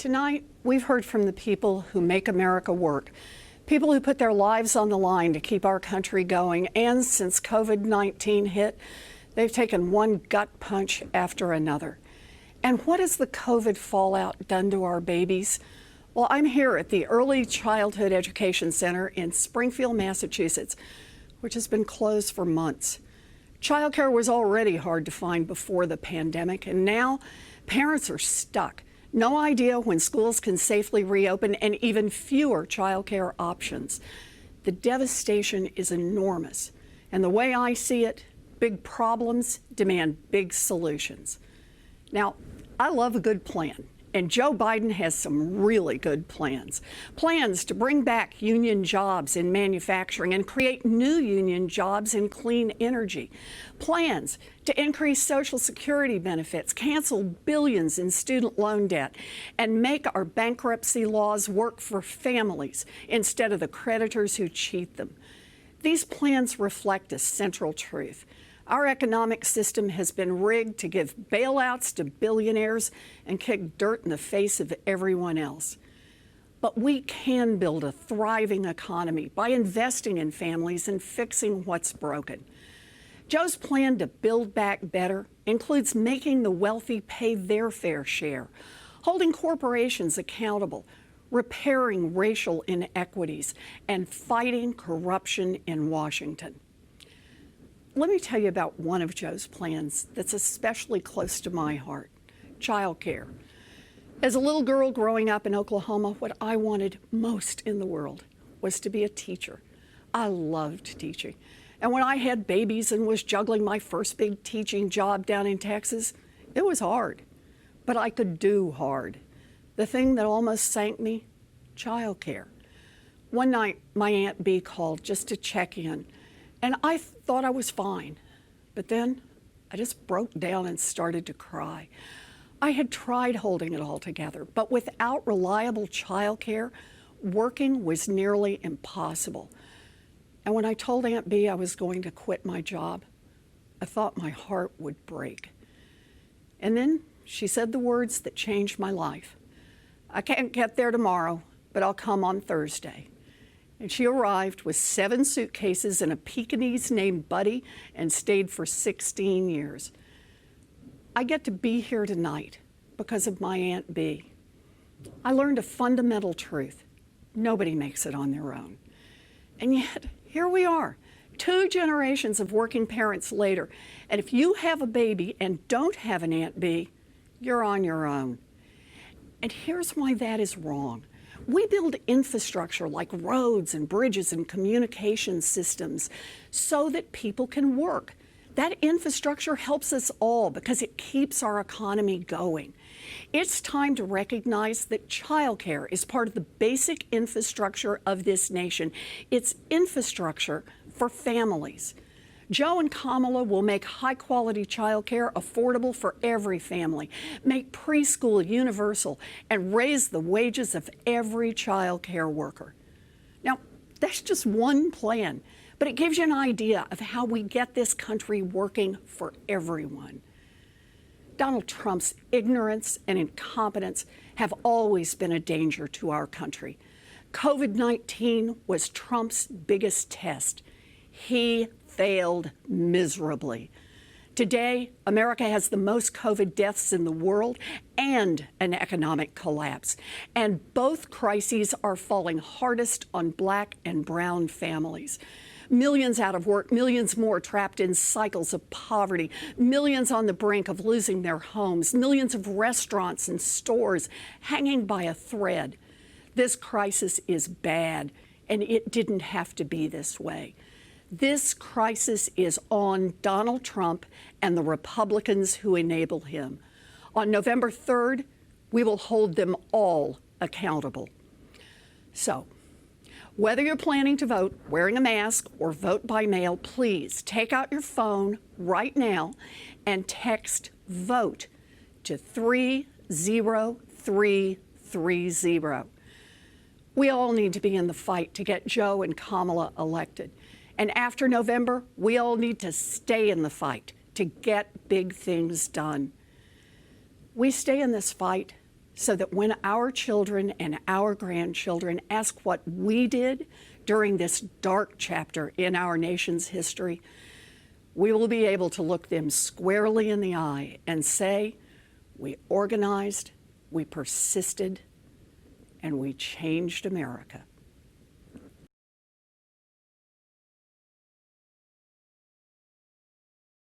Tonight, we've heard from the people who make America work, people who put their lives on the line to keep our country going. And since COVID-19 hit, they've taken one gut punch after another. And what has the COVID fallout done to our babies? Well, I'm here at the Early Childhood Education Center in Springfield, Massachusetts, which has been closed for months. Childcare was already hard to find before the pandemic, and now parents are stuck. No idea when schools can safely reopen, and even fewer childcare options. The devastation is enormous, and the way I see it, big problems demand big solutions. Now, I love a good plan, and Joe Biden has some really good plans. Plans to bring back union jobs in manufacturing and create new union jobs in clean energy. Plans to increase Social Security benefits, cancel billions in student loan debt, and make our bankruptcy laws work for families instead of the creditors who cheat them. These plans reflect a central truth. Our economic system has been rigged to give bailouts to billionaires and kick dirt in the face of everyone else. But we can build a thriving economy by investing in families and fixing what's broken. Joe's plan to build back better includes making the wealthy pay their fair share, holding corporations accountable, repairing racial inequities, and fighting corruption in Washington. Let me tell you about one of Joe's plans that's especially close to my heart: childcare. As a little girl growing up in Oklahoma, what I wanted most in the world was to be a teacher. I loved teaching. And when I had babies and was juggling my first big teaching job down in Texas, it was hard. But I could do hard. The thing that almost sank me: childcare. One night, my Aunt Bee called just to check in. And I thought I was fine. But then I just broke down and started to cry. I had tried holding it all together, but without reliable childcare, working was nearly impossible. And when I told Aunt Bee I was going to quit my job, I thought my heart would break. And then she said the words that changed my life: "I can't get there tomorrow, but I'll come on Thursday." And she arrived with 7 suitcases and a Pekingese named Buddy and stayed for 16 years. I get to be here tonight because of my Aunt Bee. I learned a fundamental truth: nobody makes it on their own. And yet, here we are, 2 generations of working parents later, and if you have a baby and don't have an Aunt Bee, you're on your own. And here's why that is wrong. We build infrastructure like roads and bridges and communication systems so that people can work. That infrastructure helps us all because it keeps our economy going. It's time to recognize that childcare is part of the basic infrastructure of this nation. It's infrastructure for families. Joe and Kamala will make high-quality childcare affordable for every family, make preschool universal, and raise the wages of every childcare worker. Now, that's just one plan, but it gives you an idea of how we get this country working for everyone. Donald Trump's ignorance and incompetence have always been a danger to our country. COVID-19 was Trump's biggest test. He failed miserably. Today, America has the most COVID deaths in the world and an economic collapse. And both crises are falling hardest on Black and brown families. Millions out of work, millions more trapped in cycles of poverty, millions on the brink of losing their homes, millions of restaurants and stores hanging by a thread. This crisis is bad, and it didn't have to be this way. This crisis is on Donald Trump and the Republicans who enable him. On November 3rd, we will hold them all accountable. So, whether you're planning to vote wearing a mask or vote by mail, please take out your phone right now and text VOTE to 30330. We all need to be in the fight to get Joe and Kamala elected. And after November, we all need to stay in the fight to get big things done. We stay in this fight so that when our children and our grandchildren ask what we did during this dark chapter in our nation's history, we will be able to look them squarely in the eye and say, we organized, we persisted, and we changed America.